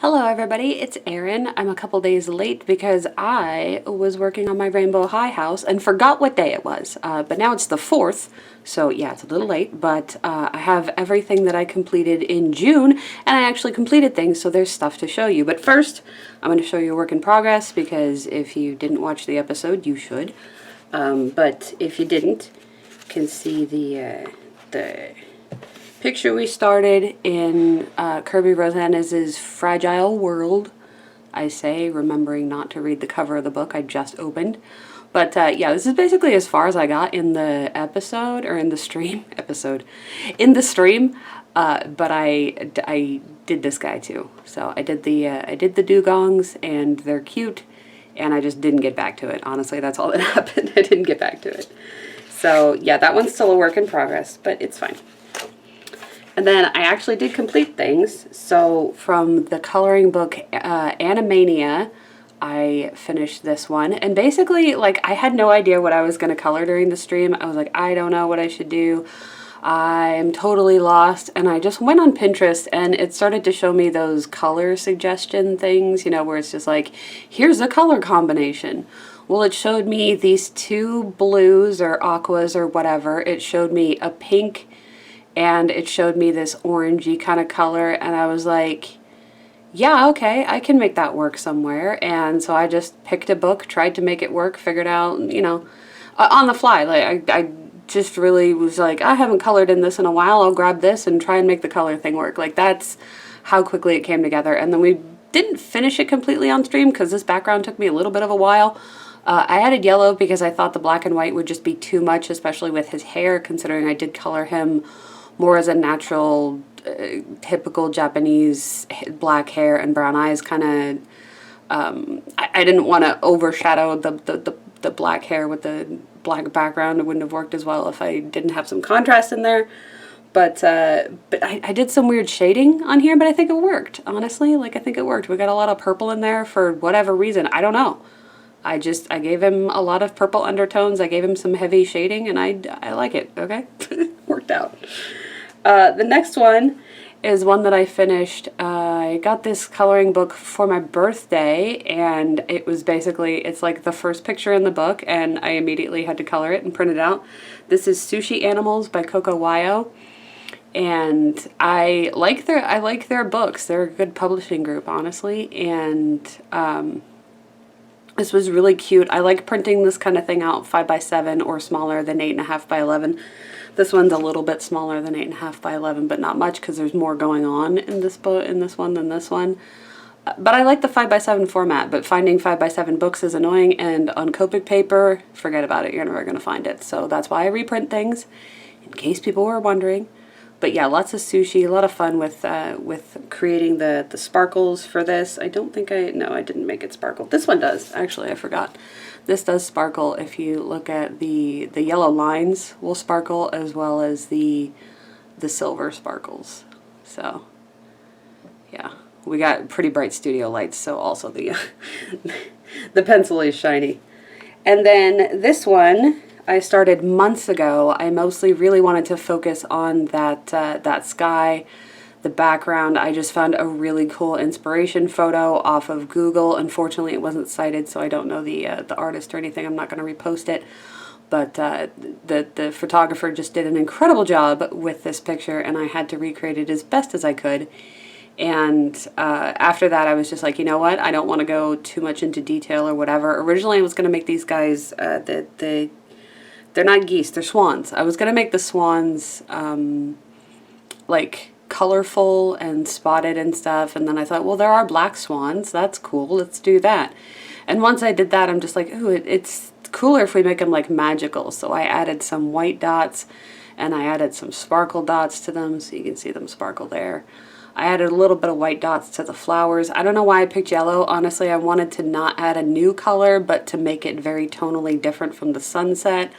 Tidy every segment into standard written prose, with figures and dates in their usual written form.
Hello everybody, it's Erin. I'm a couple days late because I was working on my Rainbow High house and forgot what day it was. But now it's the 4th, so yeah, it's a little late, but I have everything that I completed in June, and I actually completed things, so there's stuff to show you. But first, I'm going to show you a work in progress, because if you didn't watch the episode, you should. But if you didn't, you can see the picture we started in Kirby Rosanes' Fragile World, I say, remembering not to read the cover of the book I just opened. But yeah, this is basically as far as I got in the episode, or in the stream, in the stream, but I did this guy too. So I did the dugongs, and they're cute, and I just didn't get back to it. Honestly, that's all that happened. I didn't get back to it. So yeah, that one's still a work in progress, but it's fine. And then I actually did complete things. So from the coloring book Animania, I finished this one. And basically, like, I had no idea what I was going to color during the stream. I was like, I don't know what I should do. I'm totally lost. And I just went on Pinterest, and it started to show me those color suggestion things, you know, where it's just like, here's a color combination. Well, it showed me these two blues or aquas or whatever. It showed me a pink, and it showed me this orangey kind of color, and I was like, yeah, okay, I can make that work somewhere. And so I just picked a book, tried to make it work, figured out, you know, on the fly. Like, I just really was like, I haven't colored in this in a while, I'll grab this and try and make the color thing work. Like, that's how quickly it came together. And then we didn't finish it completely on stream because this background took me a little bit of a while. I added yellow because I thought the black and white would just be too much, especially with his hair, considering I did color him more as a natural, typical Japanese black hair and brown eyes kind of. I didn't want to overshadow the black hair with the black background. It wouldn't have worked as well if I didn't have some contrast in there. But I did some weird shading on here, but I think it worked, honestly. Like, I think it worked. We got a lot of purple in there for whatever reason. I don't know. I gave him a lot of purple undertones. I gave him some heavy shading, and I like it, okay? Worked out. The next one is one that I finished. I got this coloring book for my birthday, and it was basically, it's like the first picture in the book, and I immediately had to color it and print it out. This is Sushi Animals by Coco Wayo, and I like their books. They're a good publishing group, honestly, and this was really cute. I like printing this kind of thing out 5x7 or smaller than 8.5 by 11. This one's a little bit smaller than 8.5 by 11, but not much because there's more going on in this book, in this one, than this one. But I like the 5x7 format, but finding 5x7 books is annoying, and on Copic paper, forget about it, you're never going to find it. So that's why I reprint things, in case people were wondering. But yeah, lots of sushi, a lot of fun with creating the sparkles for this. I don't think no, I didn't make it sparkle. This one does, actually, I forgot. This does sparkle. If you look at the yellow lines will sparkle, as well as the silver sparkles. So yeah, we got pretty bright studio lights, so also the the pencil is shiny. And then this one I started months ago. I mostly really wanted to focus on that sky, the background. I just found a really cool inspiration photo off of Google. Unfortunately, it wasn't cited, so I don't know the artist or anything. I'm not going to repost it. But the photographer just did an incredible job with this picture, and I had to recreate it as best as I could. And after that, I was just like, you know what? I don't want to go too much into detail or whatever. Originally, I was going to make these guys, they're not geese, they're swans. I was going to make the swans, like, colorful and spotted and stuff, and then I thought, well, there are black swans, that's cool, let's do that. And once I did that, I'm just like, ooh, it's cooler if we make them like magical. So I added some white dots, and I added some sparkle dots to them, so you can see them sparkle there. I added a little bit of white dots to the flowers. I don't know why I picked yellow. Honestly, I wanted to not add a new color, but to make it very tonally different from the sunset.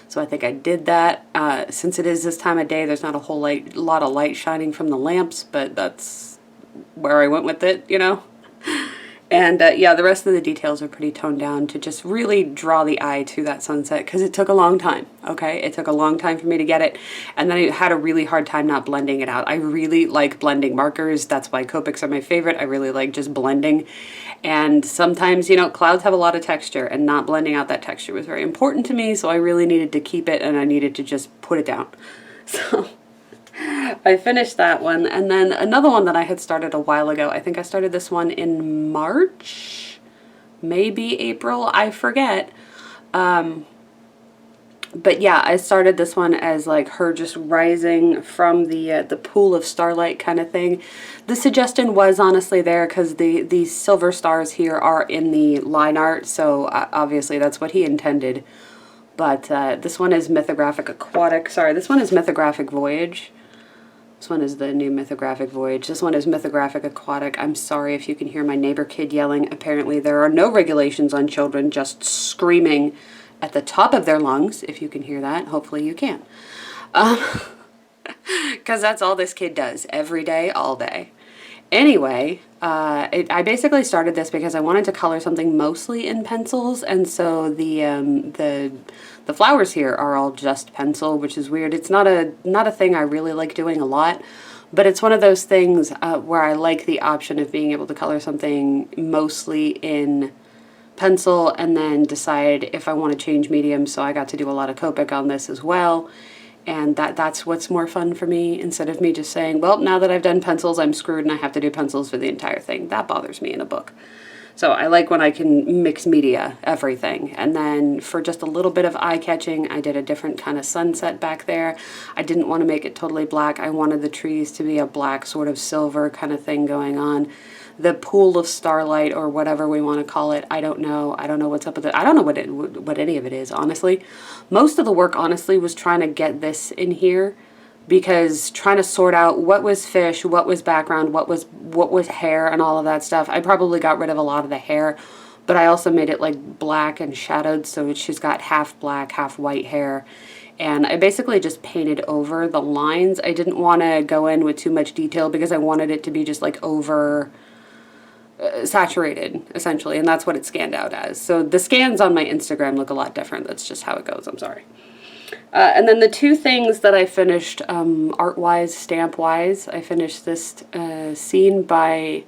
So I think I did that. Since it is this time of day, there's not a whole lot of light shining from the lamps, but that's where I went with it, you know. And yeah, the rest of the details are pretty toned down to just really draw the eye to that sunset because it took a long time, okay? It took a long time for me to get it, and then I had a really hard time not blending it out. I really like blending markers. That's why Copics are my favorite. I really like just blending. And sometimes, you know, clouds have a lot of texture, and not blending out that texture was very important to me, so I really needed to keep it, and I needed to just put it down. So I finished that one, and then another one that I had started a while ago. I think I started this one in March, maybe April, I forget. But yeah, I started this one as like her just rising from the pool of starlight kind of thing. The suggestion was honestly there because these silver stars here are in the line art, so obviously that's what he intended. But this one is Mythographic Aquatic. Sorry, this one is Mythographic Voyage. This one is the new Mythographic Voyage. This one is Mythographic Aquatic. I'm sorry if you can hear my neighbor kid yelling. Apparently there are no regulations on children just screaming at the top of their lungs. If you can hear that, hopefully you can. Because that's all this kid does every day, all day. Anyway, I basically started this because I wanted to color something mostly in pencils, and so the flowers here are all just pencil, which is weird. It's not a thing I really like doing a lot, but it's one of those things where I like the option of being able to color something mostly in pencil and then decide if I want to change medium. So I got to do a lot of Copic on this as well. And that's what's more fun for me, instead of me just saying, well, now that I've done pencils, I'm screwed and I have to do pencils for the entire thing. That bothers me in a book. So I like when I can mix media, everything. And then for just a little bit of eye-catching, I did a different kind of sunset back there. I didn't want to make it totally black. I wanted the trees to be a black sort of silver kind of thing going on. The pool of starlight, or whatever we want to call it, I don't know. I don't know what's up with it. I don't know what any of it is, honestly. Most of the work, honestly, was trying to get this in here, because trying to sort out what was fish, what was background, what was hair, and all of that stuff. I probably got rid of a lot of the hair, but I also made it like black and shadowed, so she's got half black, half white hair. And I basically just painted over the lines. I didn't want to go in with too much detail because I wanted it to be just like over saturated, essentially, and that's what it scanned out as. So the scans on my Instagram look a lot different. That's just how it goes. I'm sorry. And then the two things that I finished art-wise, stamp-wise, I finished this scene by,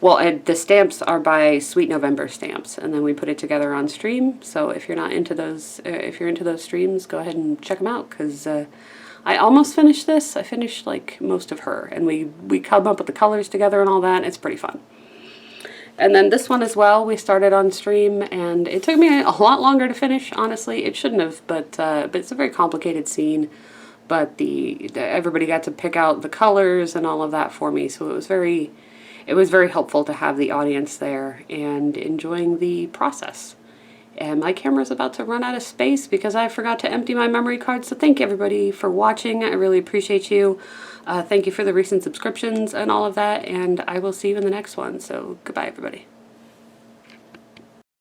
well, the stamps are by Sweet November Stamps, and then we put it together on stream. So if you're not into those, if you're into those streams, go ahead and check them out, because I almost finished this. I finished like most of her, and we come up with the colors together and all that. It's pretty fun. And then this one as well, we started on stream, and it took me a lot longer to finish, honestly. It shouldn't have, but it's a very complicated scene. But everybody got to pick out the colors and all of that for me, so it was very helpful to have the audience there and enjoying the process. And my camera's about to run out of space because I forgot to empty my memory card, so thank you everybody for watching. I really appreciate you. Thank you for the recent subscriptions and all of that, and I will see you in the next one. So goodbye, everybody.